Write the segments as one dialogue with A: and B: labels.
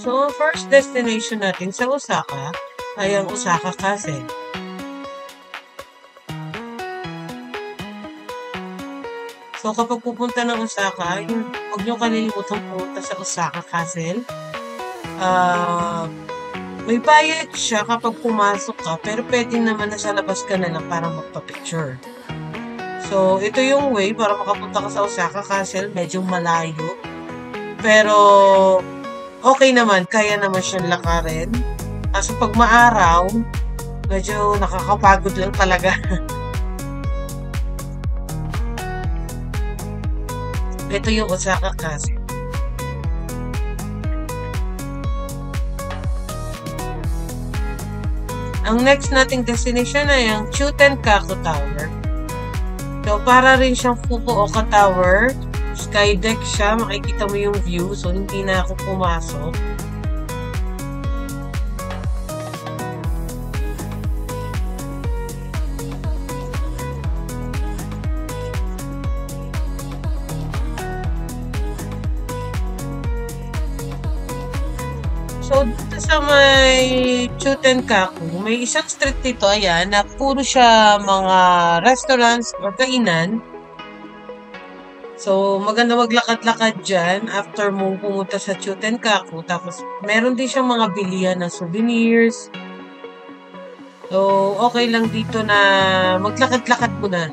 A: So, first destination natin sa Osaka ay ang Osaka Castle. So, kapag pupunta ng Osaka, huwag nyo kalilimutan pumunta sa Osaka Castle. May bayad siya kapag pumasok ka, pero pwede naman na sa labas ka na lang para magpa-picture. So, ito yung way para makapunta ka sa Osaka Castle. Medyo malayo. Pero, okay naman. Kaya naman siyang lakarin. Kaso pag maaraw, medyo nakakapagod lang talaga. Ito yung Osaka Castle. Ang next nating destination ay ang Chutenkaku Tower. So, para rin siyang Fukuoka Tower. Sky deck siya. Makikita mo yung view. So, hindi na ako pumasok. So, dito sa may Chutenkaku, may isang street dito, ayan, na puro siya mga restaurants or kainan. So, maganda maglakad-lakad dyan after mong pumunta sa Chutenkaku. Tapos, meron din siyang mga bilihan ng souvenirs. So, okay lang dito na maglakad-lakad muna.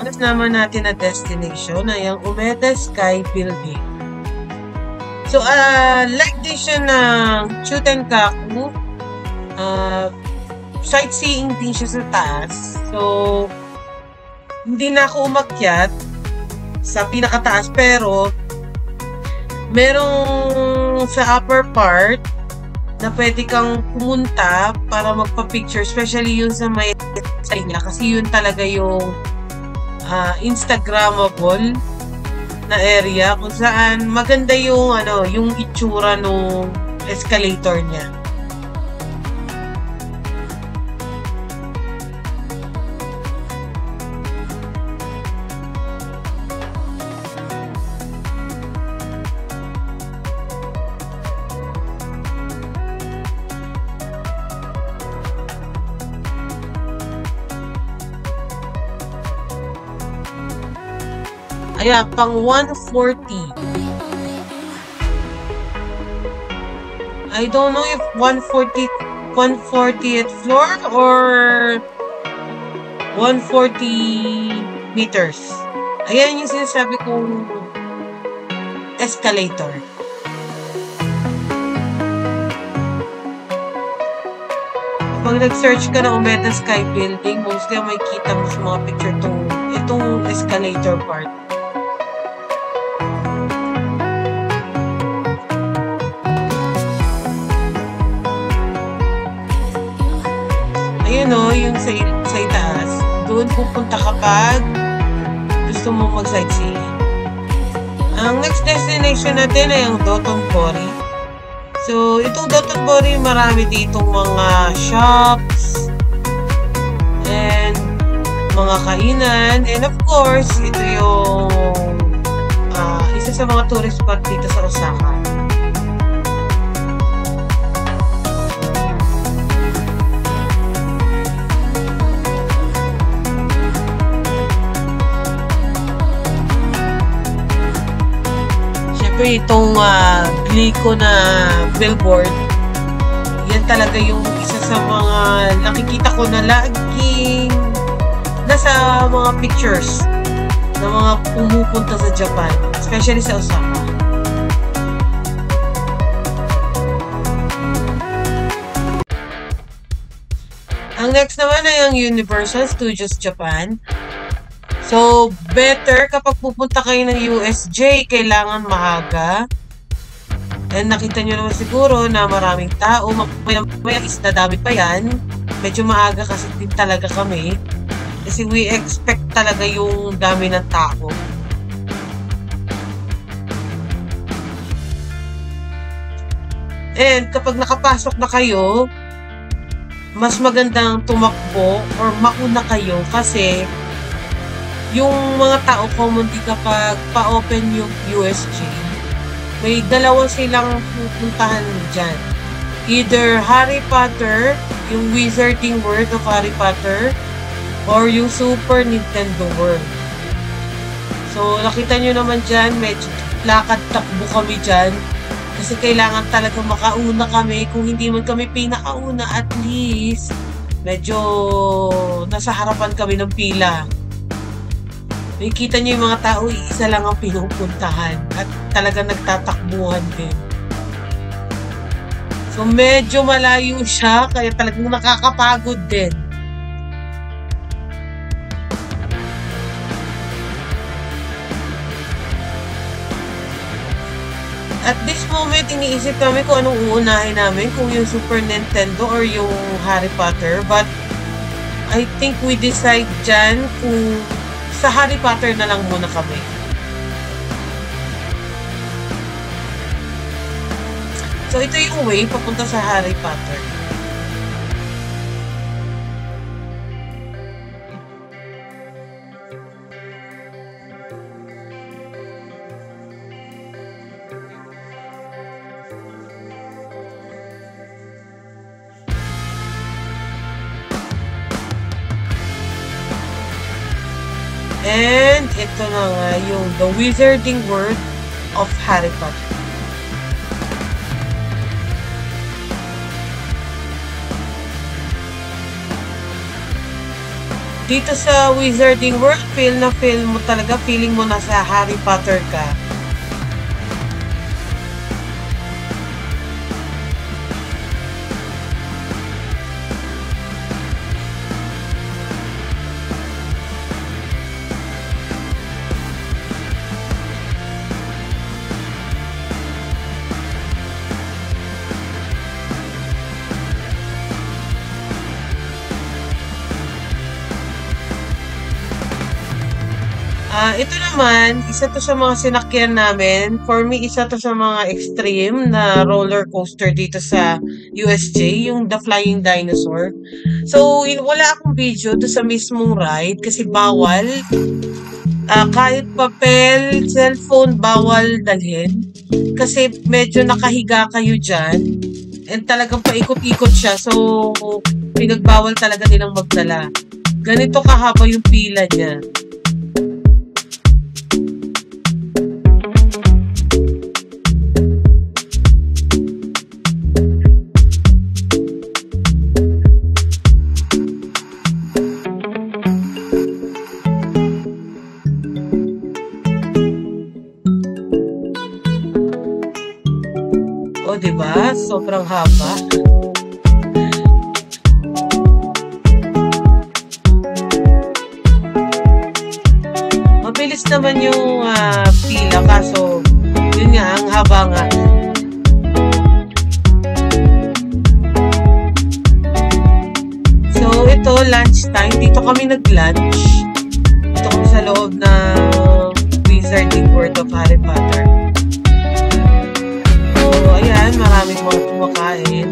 A: Next naman natin na destination ay ang Umeda Sky Building. So, like din siya ng Chutenkaku. Sightseeing din siya sa taas. So, hindi na ako umakyat sa pinakataas, pero merong sa upper part na pwede kang pumunta para magpa-picture, especially yun sa may side niya, kasi yun talaga yung Instagrammable na area kung saan maganda yung yung itsura ng escalator niya. Ayan, pang 140. I don't know if 140th floor or 140 meters. Ayan yung sinasabi kong escalator. Pag nag-search ka ng Umeda Sky Building, mostly may kita mo sa mga picture itong escalator part. Ayun o, yung sa itaas. Doon pupunta kapag gusto mo mag-sightseeing. Ang next destination natin ay ang Dotonbori. So, itong Dotonbori, marami ditong mga shops and mga kainan. And of course, ito yung isa sa mga tourist spot dito sa Osaka. Itong Glico na billboard, yan talaga yung isa sa mga nakikita ko na laging nasa mga pictures ng mga pumupunta sa Japan, especially sa Osaka. Ang next naman ay ang Universal Studios Japan. So, better kapag pupunta kayo ng USJ, kailangan maaga. And nakita nyo naman siguro na maraming tao. May is na dami pa yan. Medyo maaga kasi din talaga kami. Kasi we expect talaga yung dami ng tao. And kapag nakapasok na kayo, mas magandang tumakbo or mauna kayo kasi yung mga tao commonly kapag pa-open yung USJ, may dalawa silang pupuntahan dyan. Either Harry Potter, yung Wizarding World of Harry Potter, or yung Super Nintendo World. So, nakita nyo naman dyan, medyo lakad-takbo kami dyan. Kasi kailangan talaga makauna kami. Kung hindi man kami pinakauna, at least, medyo nasa harapan kami ng pila. Nakikita nyo yung mga tao, isa lang ang pinupuntahan. At talaga nagtatakbuhan din. So, medyo malayo siya, kaya talagang nakakapagod din. At this moment, iniisip kami kung anong uunahin namin, kung yung Super Nintendo or yung Harry Potter. But, I think we decide dyan kung sa Harry Potter na lang muna kami. So, ito yung way papunta sa Harry Potter. And ito na nga yung The Wizarding World of Harry Potter. Dito sa Wizarding World, feel mo talaga, feeling mo na sa Harry Potter ka. Ito naman, isa to sa mga sinakyan namin. For me, isa to sa mga extreme na roller coaster dito sa USJ, yung The Flying Dinosaur. So, wala akong video to sa mismong ride kasi bawal. Kahit papel, cellphone, bawal dalhin. Kasi medyo nakahiga kayo dyan. And talagang paikot-ikot siya. So, pinagbawal talaga nilang magdala. Ganito kahaba yung pila niya. O, diba? Sobrang haba. Mabilis naman yung pila, kaso yun nga, ang haba nga. So, ito, lunch time. Dito kami nag-lunch. Dito kami sa loob ng Wizarding World of Harry Potter. So, ayan, maraming mga kumakain.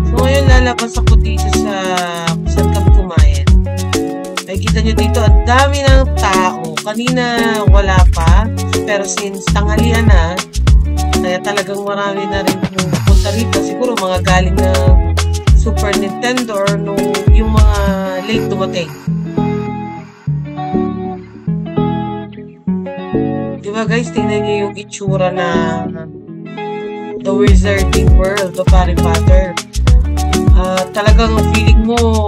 A: So, ngayon lalabas ako dito sa saan kami kumain. Nakikita nyo dito, ang dami ng tao. Kanina wala pa, pero since tanghalian na, kaya talagang marami na rin pupunta rito. Siguro mga galing na Super Nintendo or yung mga late dumating. Diba guys, tingnan nyo yung itsura na The Wizarding World of Harry Potter. Talagang feeling mo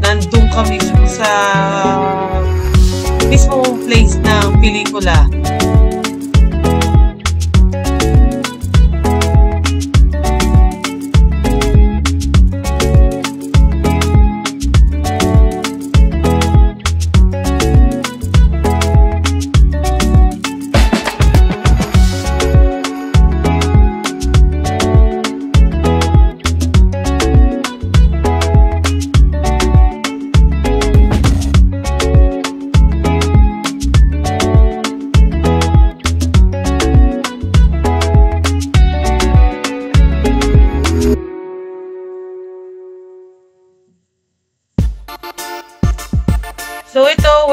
A: nandun kami sa mismong place ng pelikula.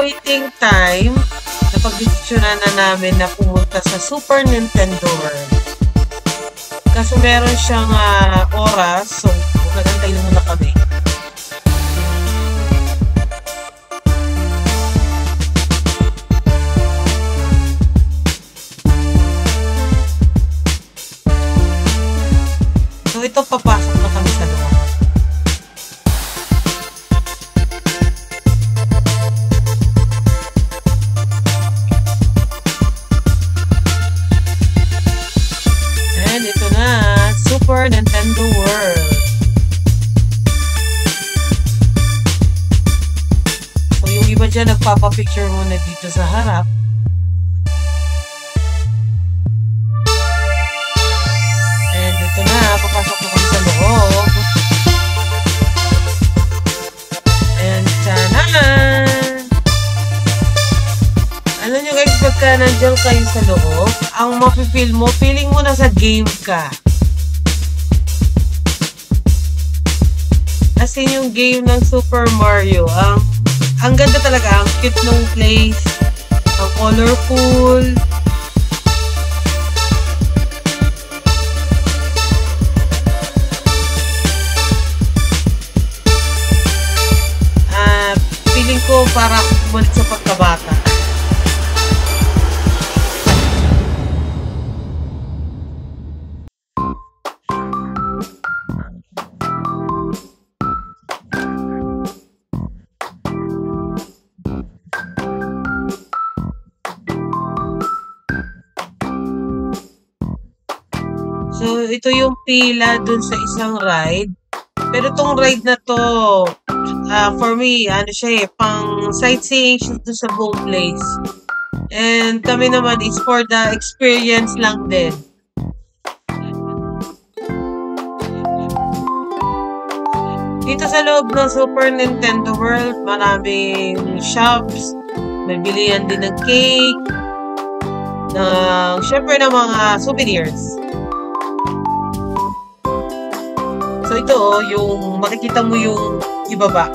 A: waiting time, napagdesisyonan na namin na pumunta sa Super Nintendo World. Kaso meron siyang oras, so nagantay na muna kami. So ito, papasok na kami sa loob. And ito na, Super Nintendo World. So yung iba dyan nagpapapicture muna dito sa harap. And ito na, papasok na kami sa loob. And tanan! Alam nyo guys, pagka nandiyan kayo sa loob, ang mapipil mo, feeling mo nasa game ka. As in yung game ng Super Mario, ang ganda talaga, ang cute ng place, ang colorful. Feeling ko para akong bumalik sa pagkabata. So, ito yung pila dun sa isang ride. Pero tong ride na to, for me, ano siya pang sightseeing siya dun sa buong place. And kami naman is for the experience lang din. Dito sa loob ng Super Nintendo World, maraming shops, may bilihan din ng cake, syempre ng mga souvenirs. So ito, yung makikita mo yung ibaba.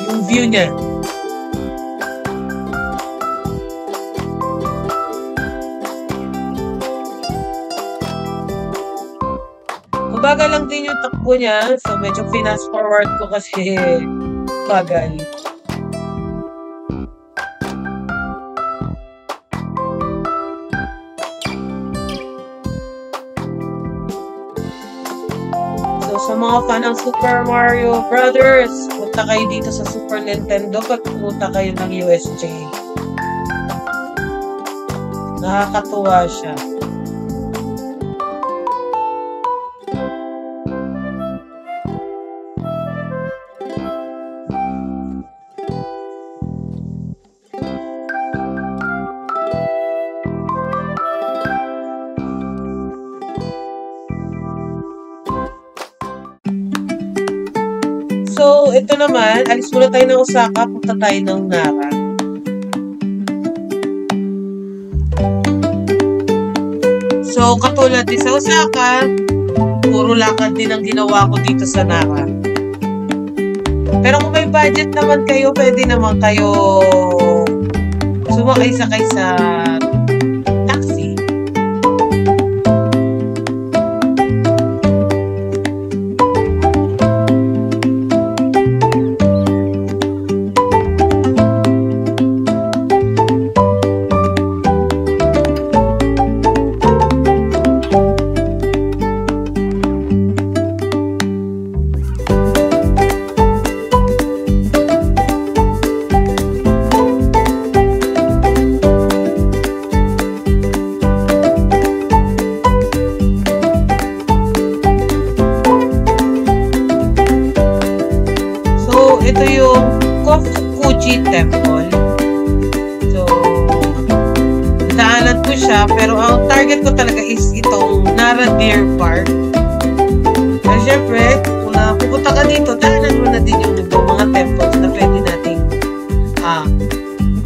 A: Yung view niya. Mabagal lang din yung takbo niya. So medyo fast forward ko kasi bagal. Sa mga fan ng Super Mario Brothers, punta kayo dito sa Super Nintendo pag pumunta kayo ng USJ. Nakakatuwa siya. So, ito naman, alis muna tayo ng Osaka, punta tayo ng Nara. So, katulad din sa Osaka, puro lakad din ang ginawa ko dito sa Nara. Pero kung may budget naman kayo, pwede naman kayo sumakay-sakay sa taxi. Ito yung Kofukuji Temple. So, daanan ko siya, pero ang target ko talaga is itong Nara Deer Park. Pero syempre, kung pupunta ka dito, daanan mo na din yung mga temples na pwede nating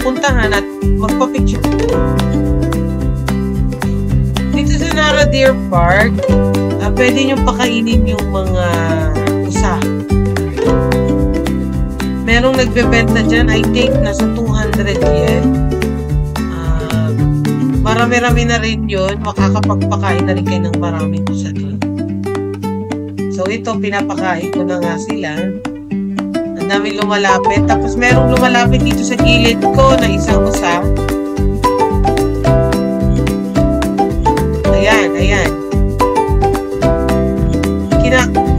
A: puntahan at magpa-picture. Dito sa Nara Deer Park, pwede nyo pakainin yung mga usa. Meron merong nagbebenta dyan, I think, nasa 200 yen. Marami-rami na rin yun. Makakapagpakain na rin kayo ng maraming usa doon. So, ito, pinapakain ko na nga sila. Ang dami lumalapit. Tapos, merong lumalapit dito sa gilid ko na isang usa. Ayan, ayan.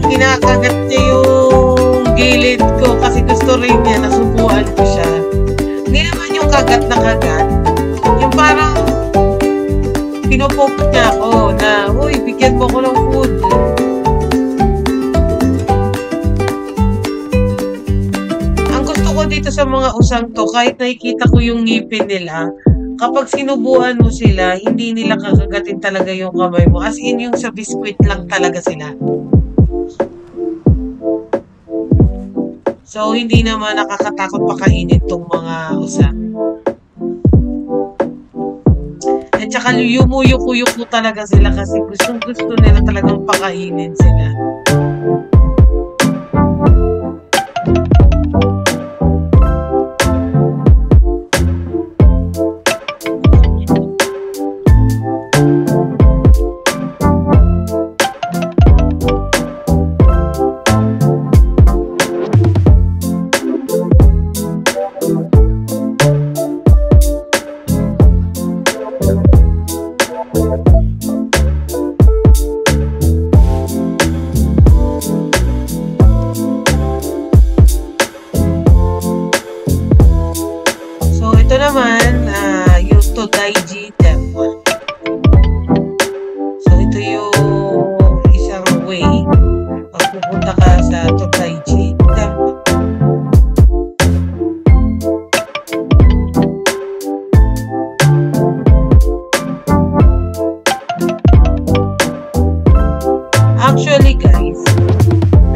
A: Kinakagat niya yung gilid ko kasi gusto rin niya, nasubuan ko siya. Hindi naman yung kagat na kagat. Yung parang pinupok niya ako na, uy, bigyan mo ko ng food. Ang gusto ko dito sa mga usang to, kahit nakikita ko yung ngipin nila, kapag sinubuan mo sila, hindi nila kakagatin talaga yung kamay mo. As in, yung sa biskwit lang talaga sila. So, hindi naman nakakatakot pakainin tong mga usa. At saka yumuyok-uyok talaga sila kasi gustong-gusto nila talagang pakainin sila. Ito naman, yung Todaiji Temple. So, ito yung isang way pag pupunta ka sa Todaiji Temple. Actually, guys,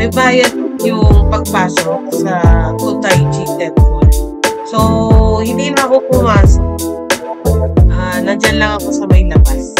A: may bayad yung pagpasok sa Todaiji Temple. So, hindi na ako pumasok. Nandyan lang ako sa may labas.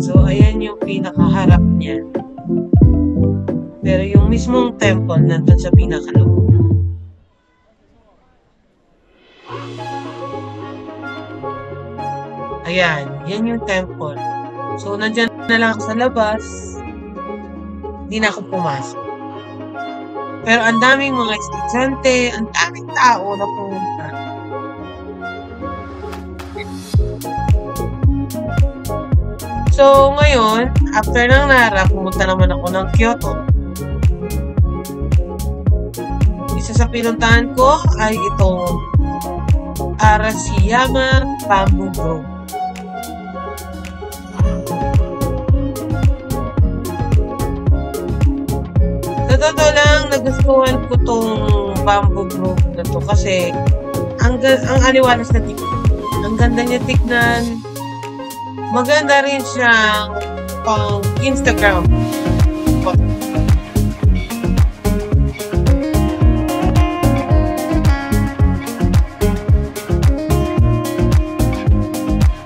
A: So, ayan yung pinakaharap niya. Pero yung mismong temple nandun sa pinakaloob. Ayan, yan yung temple. So, nandyan na lang ako sa labas. Hindi na ako pumasok. Pero ang daming mga estudyante, ang daming tao na pumunta. So, ngayon, after ng Nara, pumunta naman ako ng Kyoto. Isa sa pinuntahan ko ay itong Arashiyama Bamboo Grove. Sa totoo lang, nagustuhan ko tong Bamboo Grove na to kasi ang aliwalas na tignan. Ang ganda niya tignan. Maganda rin siyang pang Instagram.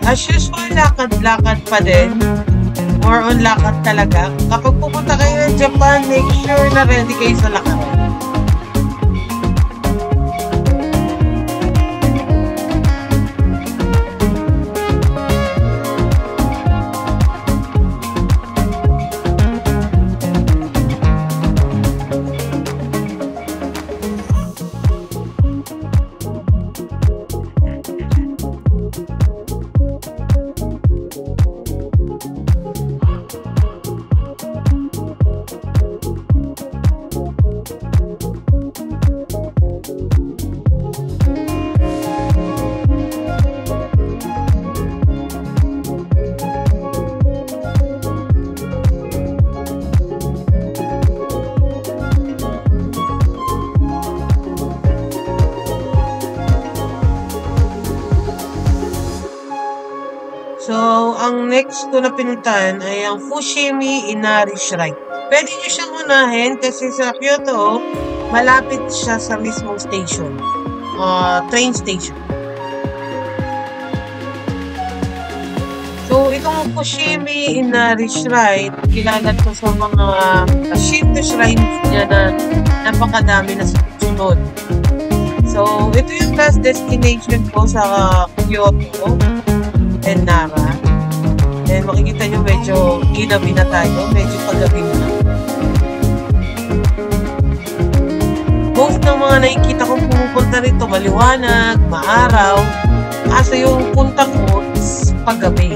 A: As usual, lakad-lakad pa din. More on lakad talaga. Kapag pupunta kayo ng Japan, make sure na ready kayo sa lakad. next ko na pinuntahan ay ang Fushimi Inari Shrine. Pwede nyo siyang unahin kasi sa Kyoto, malapit siya sa mismong station. Train station. So, itong Fushimi Inari Shrine, kilala ko sa mga Shinto shrines niya na napakadami na sunod. So, ito yung last destination ko sa Kyoto and Nara. And makikita nyo medyo ginabi na tayo, medyo paggabi na. Most ng mga nakikita ko pumupunta rito, maliwanag, maaraw. Kaso yung punta ko is paggabi.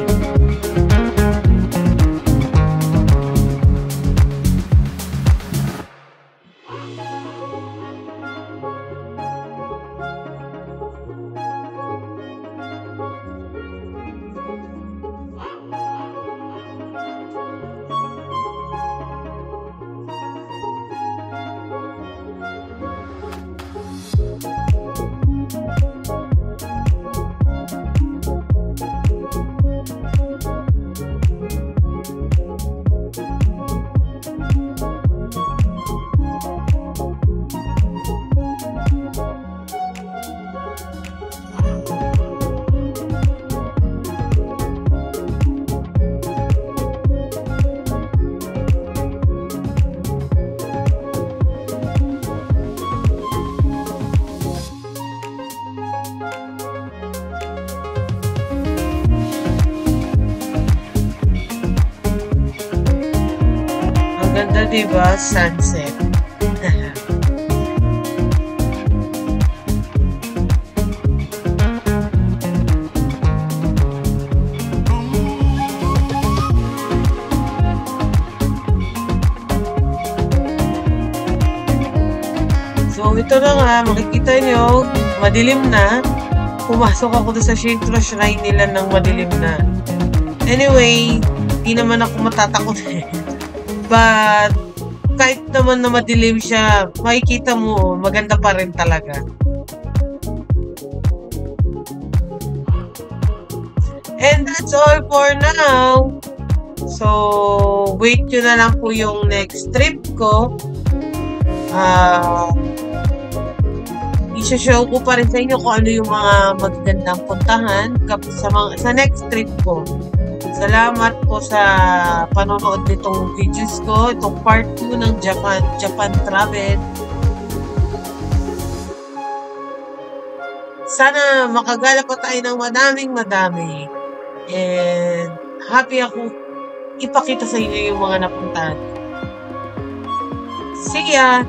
A: Ganda, diba? Sunset. So, ito na nga, makikita nyo, madilim na. Pumasok ako doon sa Shinto Shrine nila ng madilim na. Anyway, di naman ako matatakot. But, kahit naman na madilim siya, makikita mo, maganda pa rin talaga. And that's all for now. So, wait nyo na lang po yung next trip ko. Isha-show ko pa rin sa inyo kung ano yung mga magagandang puntahan sa next trip ko. Salamat po sa panonood nitong videos ko, itong part 2 ng Japan travel. Sana makagala pa tayo ng madami. And happy ako ipakita sa inyo yung mga napuntahan. See ya!